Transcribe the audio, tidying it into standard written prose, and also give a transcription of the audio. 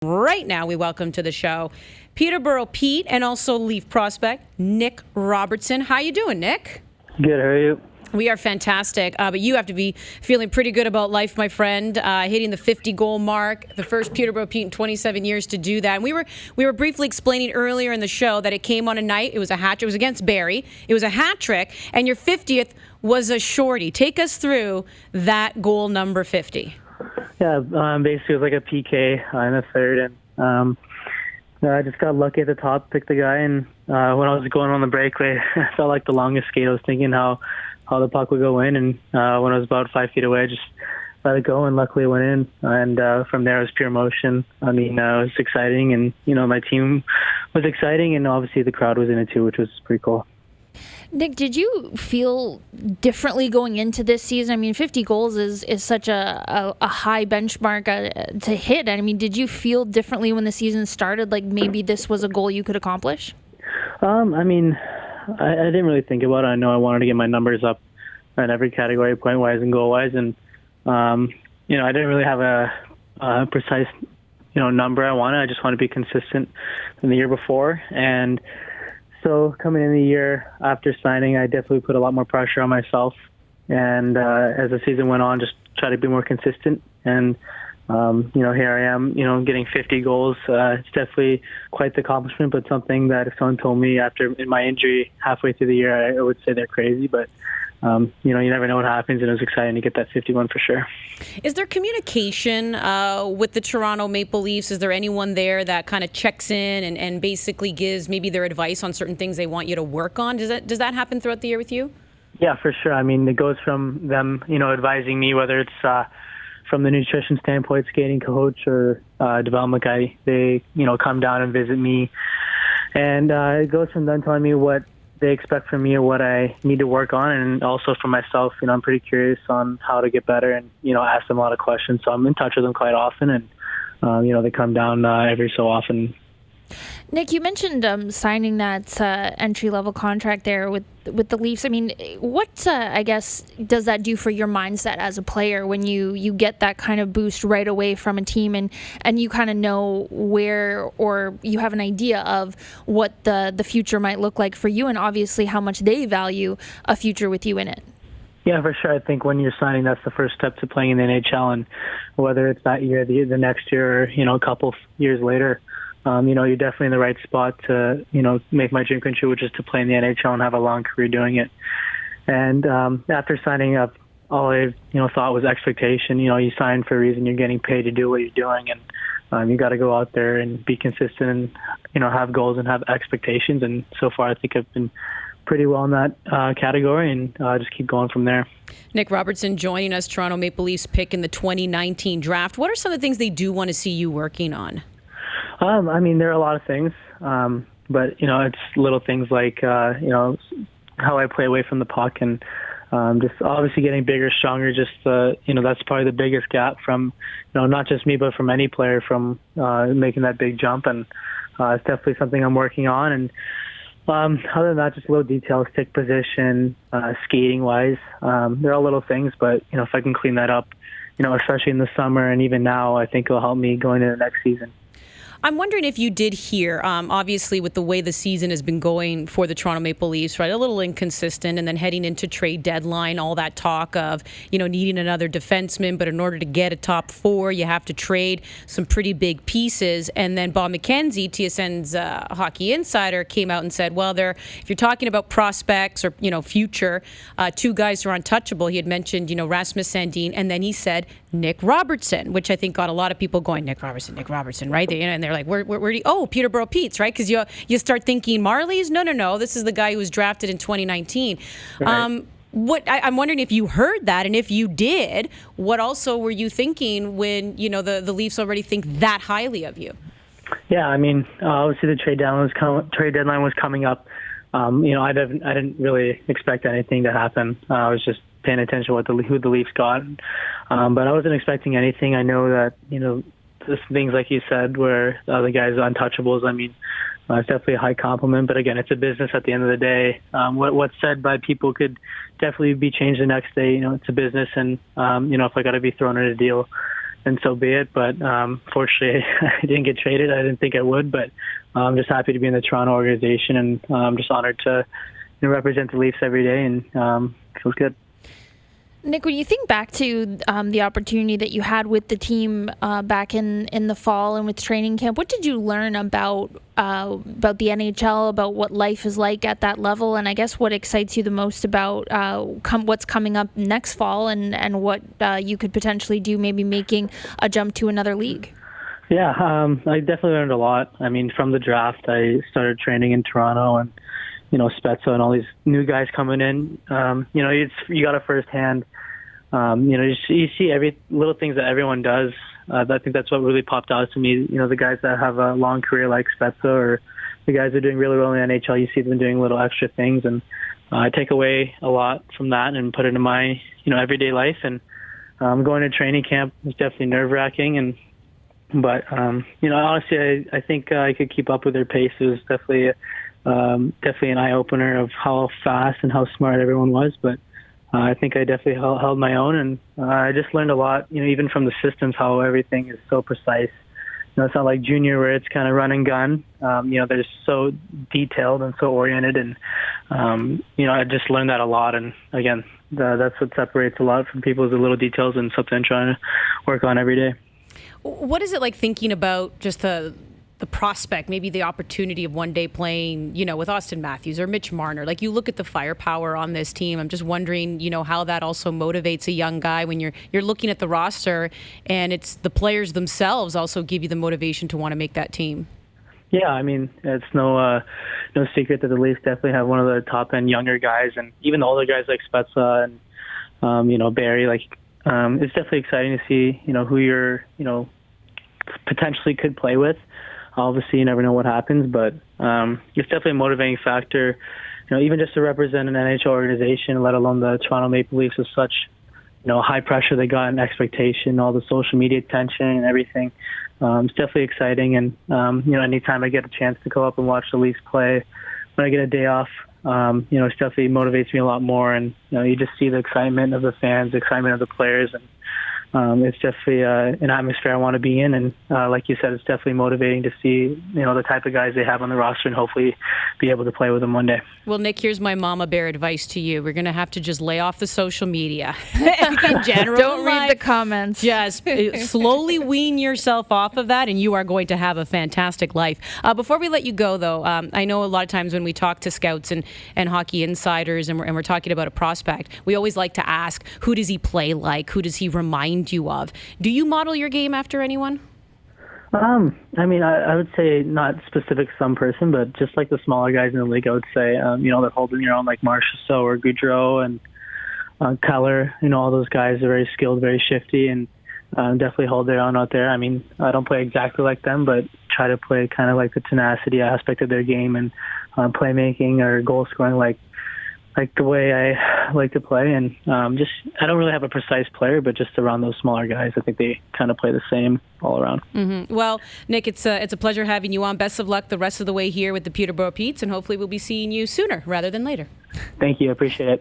Right now, we welcome to the show Peterborough Pete and also Leaf prospect Nick Robertson. How you doing, Nick? Good. How are you? We are fantastic, but you have to be feeling pretty good about life, my friend. Hitting the 50-goal mark, the first Peterborough Pete in 27 years to do that. And we were briefly explaining earlier in the show that it came on a night. It was a hat trick. It was against Barrie. It was a hat trick, and your 50th was a shorty. Take us through that goal number 50. Yeah, basically it was like a PK in the third, and I just got lucky at the top, picked the guy, and when I was going on the breakaway, I felt like the longest skate. I was thinking how the puck would go in, and when I was about 5 feet away, I just let it go, and luckily it went in. And from there, it was pure motion. I mean, it was exciting, and my team was exciting, and obviously the crowd was in it too, which was pretty cool. Nick, did you feel differently going into this season? I mean, 50 goals is such a high benchmark to hit. I mean, did you feel differently when the season started, like maybe this was a goal you could accomplish? I mean, I didn't really think about it. I know I wanted to get my numbers up in every category, point-wise and goal-wise. And, I didn't really have a precise, number I wanted. I just wanted to be consistent than the year before. And so coming in the year after signing, I definitely put a lot more pressure on myself. And as the season went on, just try to be more consistent. And, here I am, getting 50 goals. It's definitely quite the accomplishment, but something that if someone told me in my injury halfway through the year, I would say they're crazy. But, you never know what happens, and it was exciting to get that 51 for sure. Is there communication with the Toronto Maple Leafs? Is there anyone there that kind of checks in and basically gives maybe their advice on certain things they want you to work on? Does that happen throughout the year with you? Yeah, for sure. I mean, it goes from them, advising me, whether it's from the nutrition standpoint, skating coach or development guy. They, come down and visit me. And it goes from them telling me what they expect from me or what I need to work on. And also for myself, I'm pretty curious on how to get better and, ask them a lot of questions. So I'm in touch with them quite often. And, they come down every so often. Nick, you mentioned signing that entry-level contract there with the Leafs. I mean, what, I guess, does that do for your mindset as a player when you get that kind of boost right away from a team and you kind of know where, or you have an idea of what the future might look like for you, and obviously how much they value a future with you in it? Yeah, for sure. I think when you're signing, that's the first step to playing in the NHL, and whether it's that year, the next year, or, a couple years later, you're definitely in the right spot to, make my dream come true, which is to play in the NHL and have a long career doing it. And after signing up, all I, thought was expectation. You sign for a reason. You're getting paid to do what you're doing, and you got to go out there and be consistent and, have goals and have expectations. And so far, I think I've been pretty well in that category, and just keep going from there. Nick Robertson joining us, Toronto Maple Leafs pick in the 2019 draft. What are some of the things they do want to see you working on? I mean, there are a lot of things, but, it's little things like, how I play away from the puck and just obviously getting bigger, stronger. Just, that's probably the biggest gap from, not just me, but from any player from making that big jump. And it's definitely something I'm working on. And other than that, just little details, stick position, skating-wise. They're all little things, but, if I can clean that up, especially in the summer and even now, I think it'll help me going into the next season. I'm wondering if you did hear, obviously with the way the season has been going for the Toronto Maple Leafs, right, a little inconsistent, and then heading into trade deadline, all that talk of, needing another defenseman, but in order to get a top four, you have to trade some pretty big pieces. And then Bob McKenzie, TSN's hockey insider, came out and said, well, if you're talking about prospects or, future, two guys who are untouchable, he had mentioned, Rasmus Sandin, and then he said Nick Robertson, which I think got a lot of people going, Nick Robertson, right? And they're like, where do you, Peterborough Pete's, right? Because you start thinking Marlies. No, this is the guy who was drafted in 2019. Right. I'm wondering if you heard that, and if you did, what also were you thinking when the Leafs already think that highly of you? Yeah, I mean, obviously the trade deadline was coming up. I didn't really expect anything to happen. I was just paying attention to who the Leafs got, but I wasn't expecting anything. I know that just things like you said, where the other guys are untouchables. I mean, it's definitely a high compliment, but again, it's a business at the end of the day. What's said by people could definitely be changed the next day. It's a business, and if I got to be thrown in a deal, then so be it. But fortunately, I didn't get traded. I didn't think I would, but I'm just happy to be in the Toronto organization, and I'm just honored to represent the Leafs every day, and feels good. Nick, when you think back to the opportunity that you had with the team back in the fall and with training camp, what did you learn about the NHL, about what life is like at that level, and I guess what excites you the most about what's coming up next fall and what you could potentially do, maybe making a jump to another league? Yeah, I definitely learned a lot. I mean, from the draft, I started training in Toronto, and Spezza and all these new guys coming in. You got a firsthand. You see every little things that everyone does. I think that's what really popped out to me. The guys that have a long career like Spezza, or the guys that are doing really well in the NHL, you see them doing little extra things, and I take away a lot from that and put it in my everyday life. And going to training camp was definitely nerve-wracking, but honestly, I think I could keep up with their pace. It was definitely an eye-opener of how fast and how smart everyone was, but I think I definitely held my own, and I just learned a lot, even from the systems, how everything is so precise. It's not like junior where it's kind of run and gun. They're so detailed and so oriented, and I just learned that a lot, and again, that's what separates a lot from people, is the little details, and something I'm trying to work on every day. What is it like thinking about just the prospect, maybe the opportunity of one day playing, with Austin Matthews or Mitch Marner? Like, you look at the firepower on this team. I'm just wondering, how that also motivates a young guy when you're looking at the roster, and it's the players themselves also give you the motivation to want to make that team. Yeah, I mean, it's no secret that the Leafs definitely have one of the top end younger guys, and even the older guys like Spezza and Barry. It's definitely exciting to see who you're potentially could play with. Obviously, you never know what happens, but it's definitely a motivating factor. Even just to represent an NHL organization, let alone the Toronto Maple Leafs, with such high pressure they got and expectation, all the social media attention and everything. It's definitely exciting, and anytime I get a chance to go up and watch the Leafs play, when I get a day off, it definitely motivates me a lot more, and you just see the excitement of the fans, the excitement of the players, and it's definitely an atmosphere I want to be in, and like you said, it's definitely motivating to see the type of guys they have on the roster, and hopefully be able to play with them one day. Well, Nick, here's my mama bear advice to you. We're going to have to just lay off the social media in general. Don't read the comments. Just slowly wean yourself off of that, and you are going to have a fantastic life. Before we let you go, though, I know a lot of times when we talk to scouts and hockey insiders, and we're talking about a prospect, we always like to ask, who does he play like? Who does he remind you of? Do you model your game after anyone? I mean, I would say not specific some person, but just like the smaller guys in the league, I would say, that holding your own, like Marchessault or Goudreau and Keller. All those guys are very skilled, very shifty, and definitely hold their own out there. I mean, I don't play exactly like them, but try to play kind of like the tenacity aspect of their game, and playmaking or goal scoring like the way I like to play. And I don't really have a precise player, but just around those smaller guys, I think they kind of play the same all around. Mm-hmm. Well, Nick, it's a pleasure having you on. Best of luck the rest of the way here with the Peterborough Petes, and hopefully we'll be seeing you sooner rather than later. Thank you. I appreciate it.